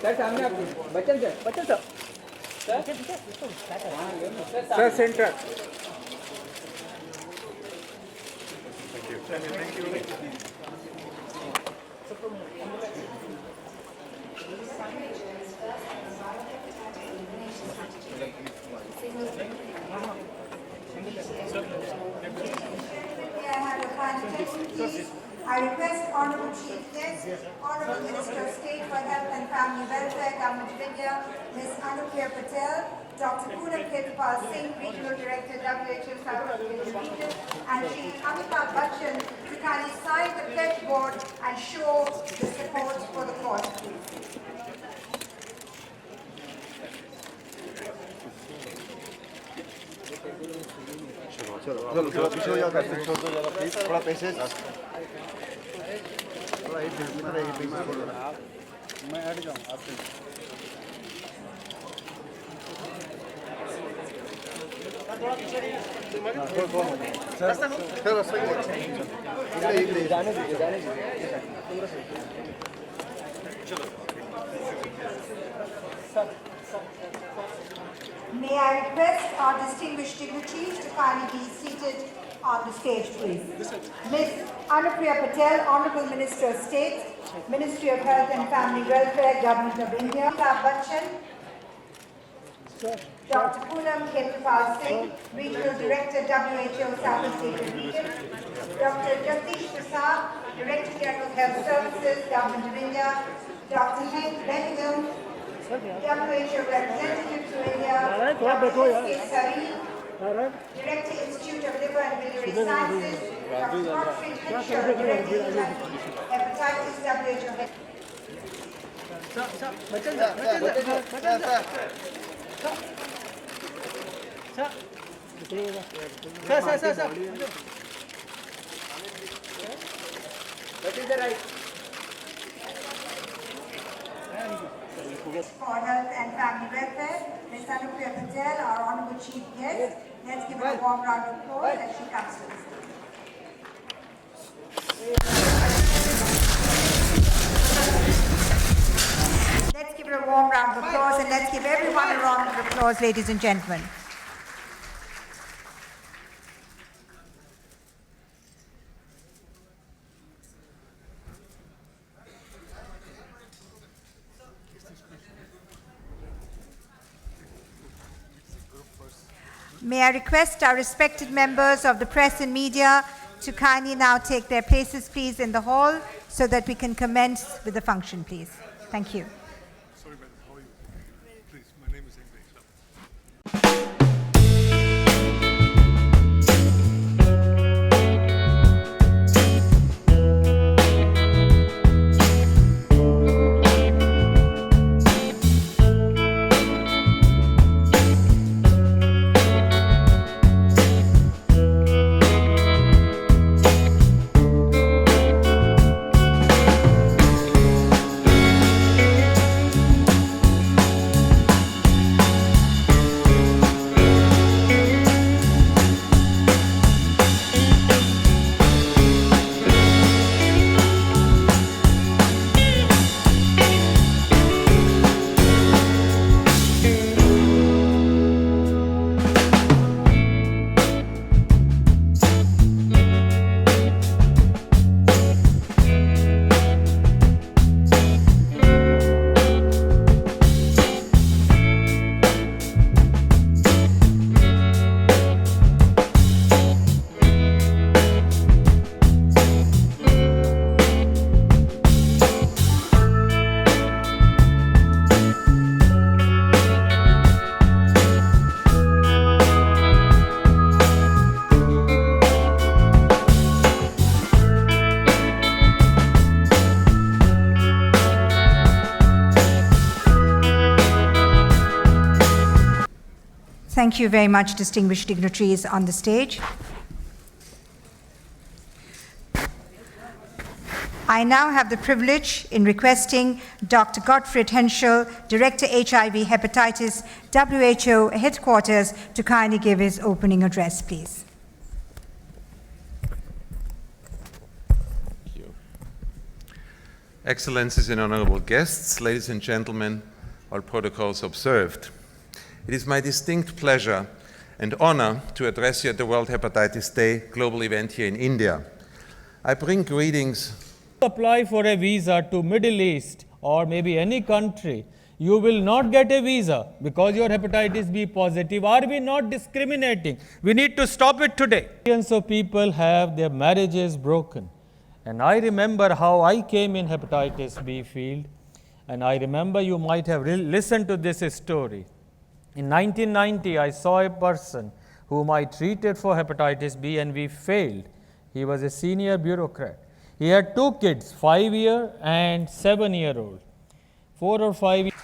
Sir सामने आपके Bachchan sir sir centre I request Honourable Chief Guest, Honourable Minister of State for Health and Family Welfare, Government of India, Ms. Amitabh Bachchan, Dr. Poonam Ketapal Singh, Regional Director, WHO South Indian Region, and Shri Amitabh Bachchan to kindly sign the pledge board and show the support for the cause, please. चलो पीछे हो जाओ please थोड़ा passage थोड़ा एक मैं हट जाऊँ आपसे May I request our distinguished dignitaries to kindly be seated on the stage, please. Ms. Amitabh Patel, Honourable Minister of State, Ministry of Health and Family Welfare, Government of India. Amitabh Bachchan, Dr. Poonam Ketapal Singh, Regional Director, WHO Southeast Asian Region. Dr. Jagdish Prasad, Director General Health Services, Government of India. Dr. Hank Benningham, WHO Representative to India, Dr. S.K. Sari, Director Institute of Liver and Biliary Sciences, Dr. Godfrey Henshaw, Director Hepatitis, for Health and Family Welfare, Ms. Amitabh Patel, our Honourable Chief Guest. Let's give her a warm round of applause as she comes to the stage. Let's give her a warm round of applause and let's give everyone a round of applause, ladies and gentlemen. May I request our respected members of the press and media to kindly now take their places, please, in the hall so that we can commence with the function, please. Thank you. Sorry, madam. How are you? Please, my name is English. Thank you very much, distinguished dignitaries on the stage. I now have the privilege in requesting Dr. Godfrey Henshaw, Director HIV Hepatitis, WHO Headquarters, to kindly give his opening address, please. Excellencies and honorable guests, ladies and gentlemen, all protocols observed. It is my distinct pleasure and honor to address you at the World Hepatitis Day global event here in India. I bring greetings. Apply for a visa to Middle East or maybe any country, you will not get a visa because your hepatitis B positive. Are we not discriminating? We need to stop it today. Millions of people have their marriages broken. And I remember how I came in hepatitis B field, and I remember you might have listened to this story. In 1990, I saw a person whom I treated for hepatitis B and we failed. He was a senior bureaucrat. He had 2 kids, 5-year and 7-year-old. 4 or 5 years.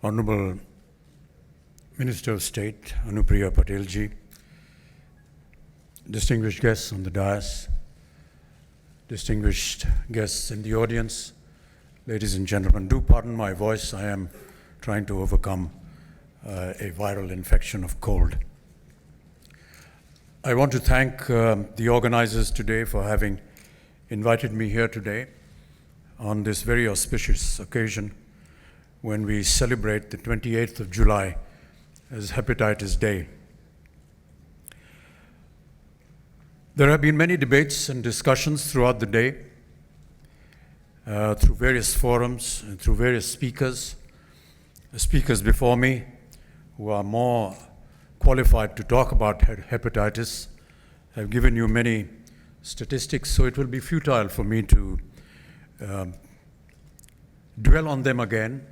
Honorable Minister of State, Anupriya Patel ji, distinguished guests on the dais, distinguished guests in the audience, ladies and gentlemen, do pardon my voice. I am trying to overcome a viral infection of cold. I want to thank the organizers today for having invited me here today on this very auspicious occasion when we celebrate the 28th of July as Hepatitis Day. There have been many debates and discussions throughout the day, through various forums and through various speakers. The speakers before me who are more qualified to talk about hepatitis have given you many statistics, so it will be futile for me to dwell on them again.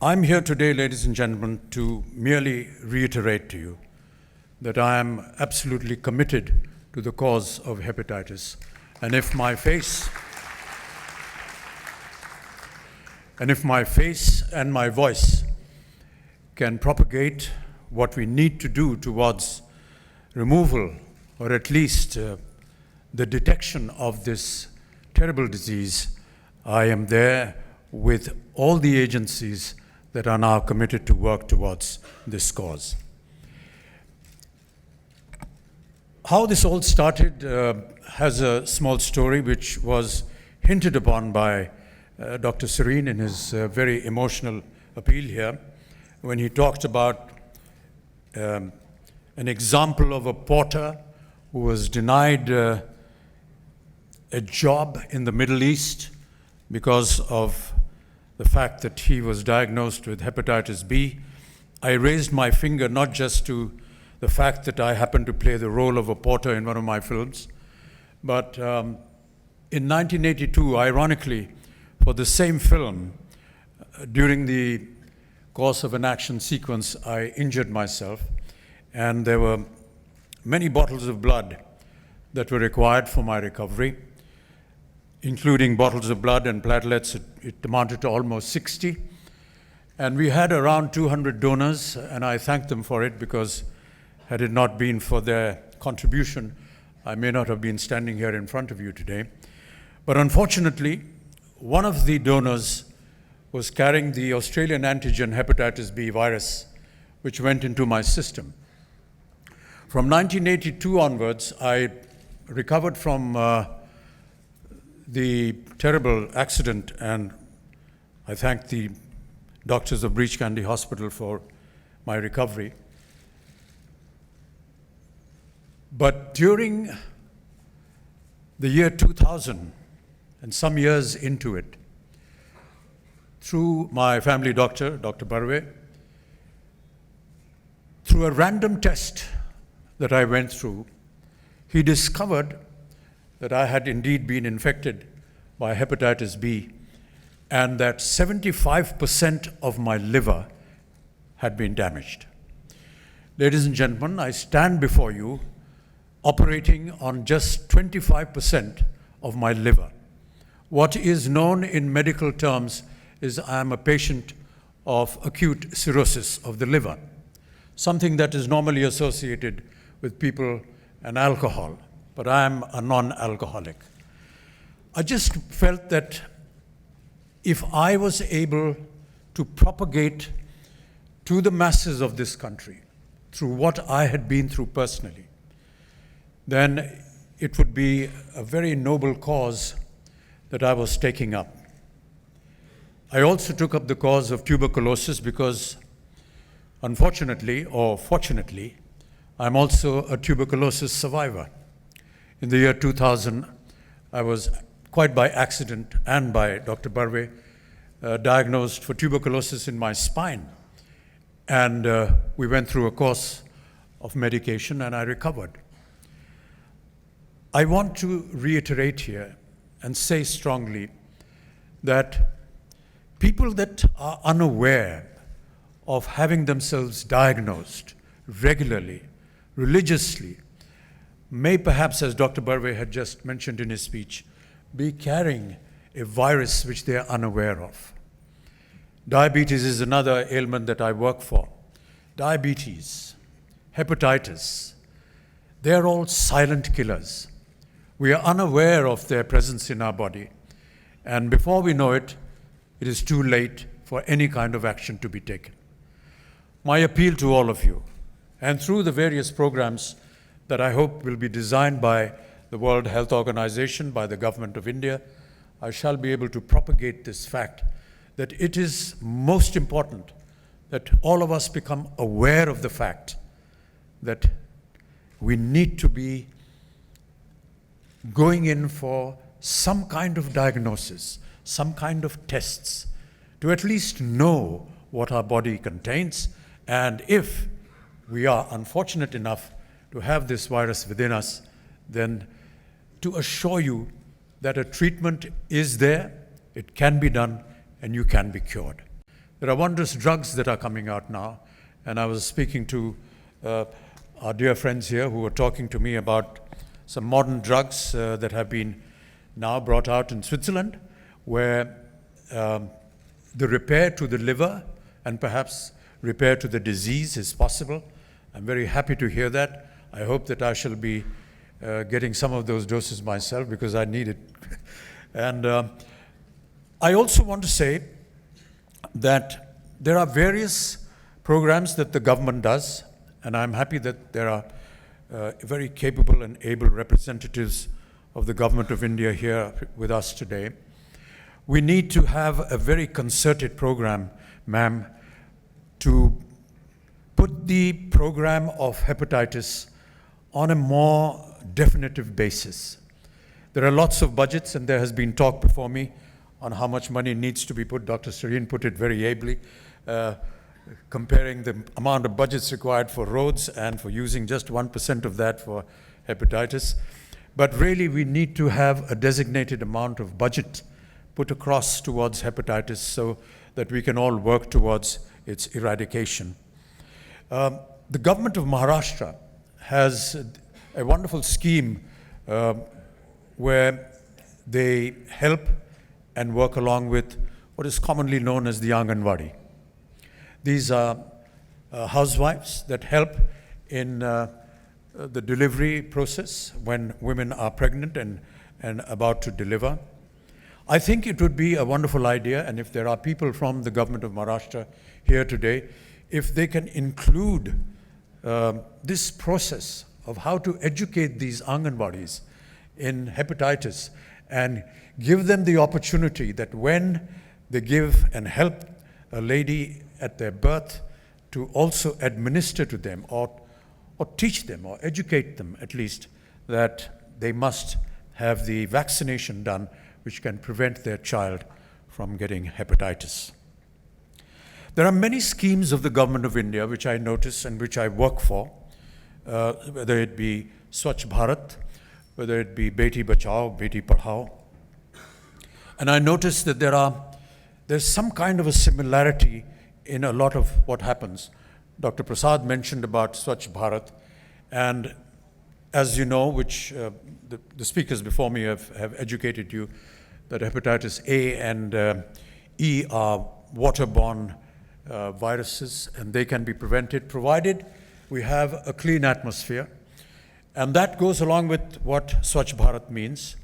I'm here today, ladies and gentlemen, to merely reiterate to you that I am absolutely committed to the cause of hepatitis. And if my face and my voice can propagate what we need to do towards removal, or at least the detection of this terrible disease, I am there with all the agencies that are now committed to work towards this cause. How this all started has a small story which was hinted upon by Dr. Serene in his very emotional appeal here, when he talked about an example of a porter who was denied a job in the Middle East because of the fact that he was diagnosed with hepatitis B. I raised my finger not just to the fact that I happened to play the role of a porter in one of my films, but in 1982, ironically, for the same film, during the course of an action sequence, I injured myself, and there were many bottles of blood that were required for my recovery, including bottles of blood and platelets. It amounted to almost 60. And we had around 200 donors, and I thank them for it, because had it not been for their contribution, I may not have been standing here in front of you today. But unfortunately, one of the donors was carrying the Australian antigen hepatitis B virus, which went into my system. From 1982 onwards, I recovered from the terrible accident, and I thank the doctors of Breach Candy Hospital for my recovery. But during the year 2000, and some years into it, through my family doctor, Dr. Barwe, through a random test that I went through, he discovered that I had indeed been infected by hepatitis B, and that 75% of my liver had been damaged. Ladies and gentlemen, I stand before you operating on just 25% of my liver. What is known in medical terms is I am a patient of acute cirrhosis of the liver, something that is normally associated with people and alcohol, but I am a non-alcoholic. I just felt that if I was able to propagate to the masses of this country through what I had been through personally, then it would be a very noble cause that I was taking up. I also took up the cause of tuberculosis because, unfortunately or fortunately, I'm also a tuberculosis survivor. In the year 2000, I was, quite by accident and by Dr. Barve, diagnosed for tuberculosis in my spine. And we went through a course of medication and I recovered. I want to reiterate here and say strongly that people that are unaware of having themselves diagnosed regularly, religiously, may perhaps, as Dr. Barve had just mentioned in his speech, be carrying a virus which they are unaware of. Diabetes is another ailment that I work for. Diabetes, hepatitis, they are all silent killers. We are unaware of their presence in our body, and before we know it, it is too late for any kind of action to be taken. My appeal to all of you, and through the various programs that I hope will be designed by the World Health Organization, by the Government of India, I shall be able to propagate this fact that it is most important that all of us become aware of the fact that we need to be going in for some kind of diagnosis, some kind of tests, to at least know what our body contains, and if we are unfortunate enough to have this virus within us, then to assure you that a treatment is there, it can be done, and you can be cured. There are wondrous drugs that are coming out now, and I was speaking to our dear friends here who were talking to me about some modern drugs that have been now brought out in Switzerland, where the repair to the liver and perhaps repair to the disease is possible. I'm very happy to hear that. I hope that I shall be getting some of those doses myself because I need it. And I also want to say that there are various programs that the government does, and I'm happy that there are very capable and able representatives of the Government of India here with us today. We need to have a very concerted program, ma'am, to put the program of hepatitis on a more definitive basis. There are lots of budgets, and there has been talk before me on how much money needs to be put. Dr. Serene put it very ably, comparing the amount of budgets required for roads and for using just 1% of that for hepatitis. But really, we need to have a designated amount of budget put across towards hepatitis so that we can all work towards its eradication. The government of Maharashtra has a wonderful scheme where they help and work along with what is commonly known as the Anganwadi. These are housewives that help in the delivery process when women are pregnant and about to deliver. I think it would be a wonderful idea, and if there are people from the government of Maharashtra here today, if they can include this process of how to educate these Anganwadis in hepatitis and give them the opportunity that when they give and help a lady at their birth, to also administer to them or teach them or educate them at least that they must have the vaccination done which can prevent their child from getting hepatitis. There are many schemes of the Government of India which I notice and which I work for, whether it be Swachh Bharat, whether it be Beti Bachao, Beti Padhao. And I notice that there's some kind of a similarity in a lot of what happens. Dr. Prasad mentioned about Swachh Bharat, and as you know, which the speakers before me have educated you, that hepatitis A and E are waterborne viruses, and they can be prevented provided we have a clean atmosphere. And that goes along with what Swachh Bharat means.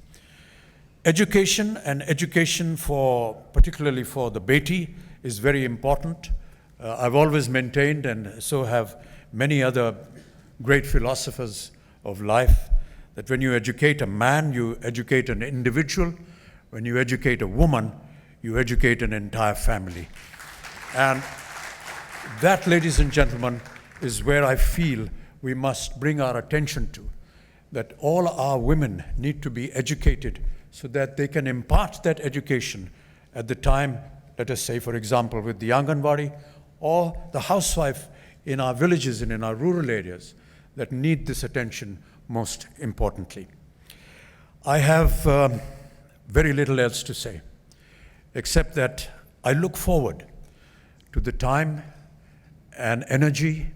Education, and education particularly for the Beti, is very important. I've always maintained, and so have many other great philosophers of life, that when you educate a man, you educate an individual. When you educate a woman, you educate an entire family. And that, ladies and gentlemen, is where I feel we must bring our attention to, that all our women need to be educated so that they can impart that education at the time, let us say, for example, with the Anganwadi or the housewife in our villages and in our rural areas that need this attention most importantly. I have very little else to say, except that I look forward to the time and energy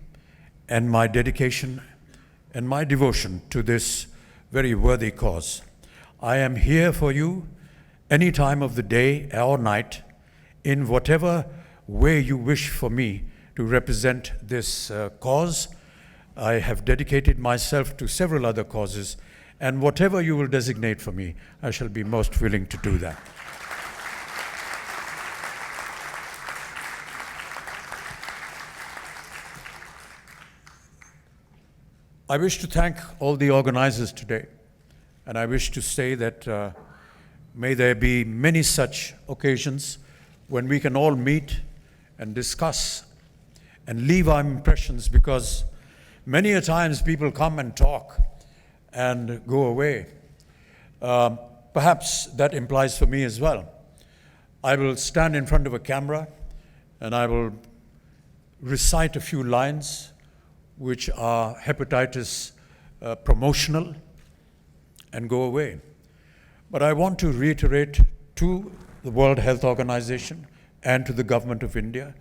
and my dedication and my devotion to this very worthy cause. I am here for you any time of the day or night, in whatever way you wish for me to represent this cause. I have dedicated myself to several other causes, and whatever you will designate for me, I shall be most willing to do that. I wish to thank all the organizers today, and I wish to say that may there be many such occasions when we can all meet and discuss and leave our impressions, because many a times people come and talk and go away. Perhaps that implies for me as well. I will stand in front of a camera and I will recite a few lines which are hepatitis promotional and go away. But I want to reiterate to the World Health Organization and to the Government of India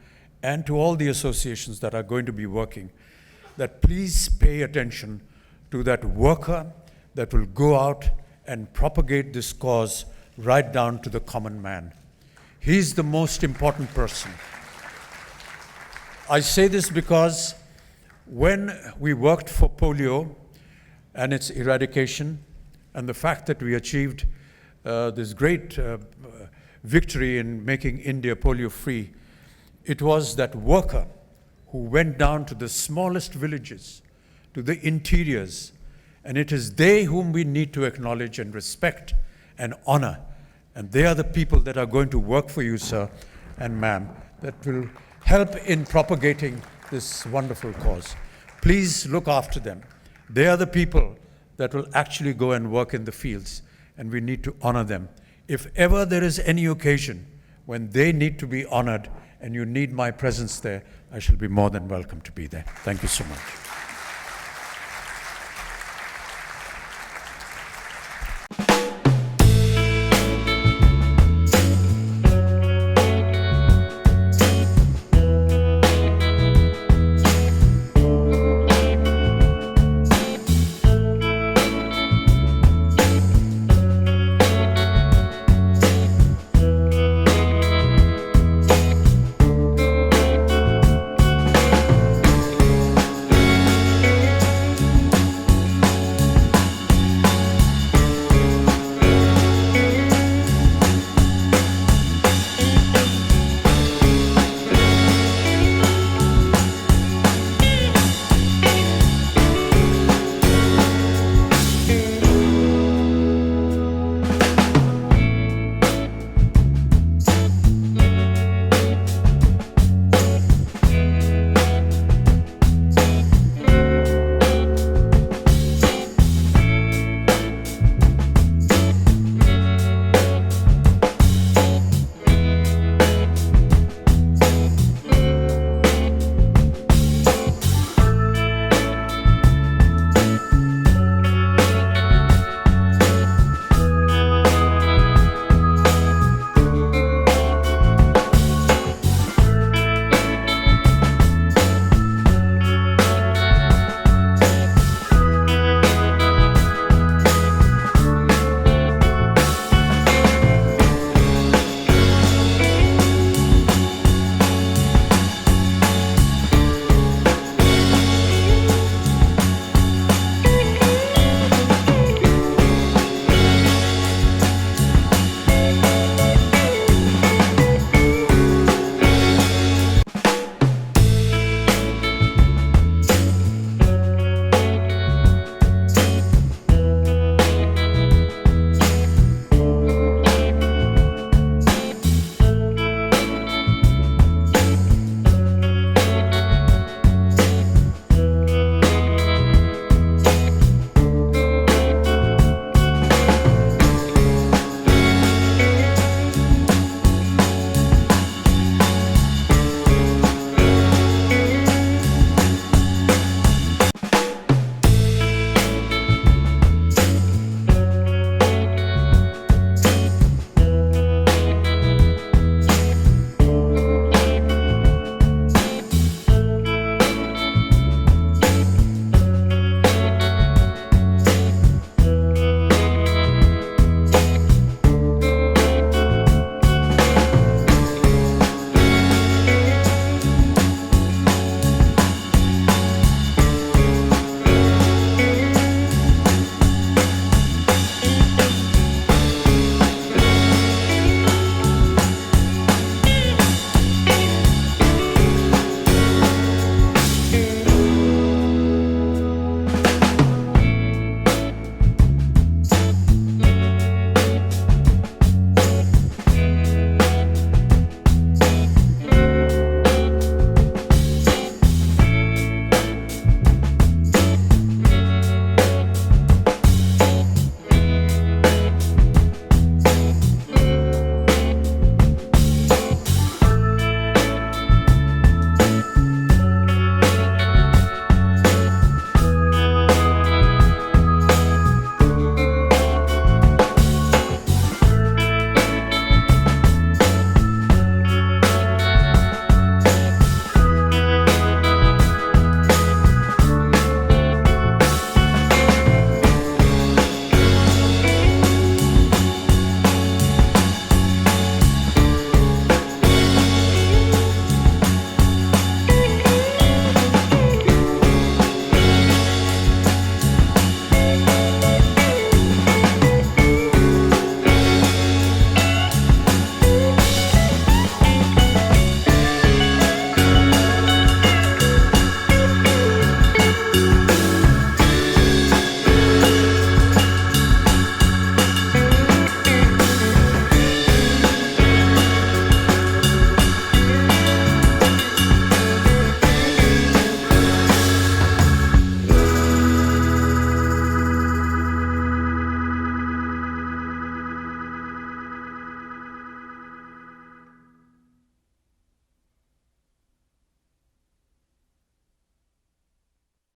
and to all the associations that are going to be working, that please pay attention to that worker that will go out and propagate this cause right down to the common man. He's the most important person. I say this because when we worked for polio and its eradication, and the fact that we achieved this great victory in making India polio-free, it was that worker who went down to the smallest villages, to the interiors, and it is they whom we need to acknowledge and respect and honor. And they are the people that are going to work for you, sir and ma'am, that will help in propagating this wonderful cause. Please look after them. They are the people that will actually go and work in the fields, and we need to honor them. If ever there is any occasion when they need to be honored and you need my presence there, I shall be more than welcome to be there. Thank you so much.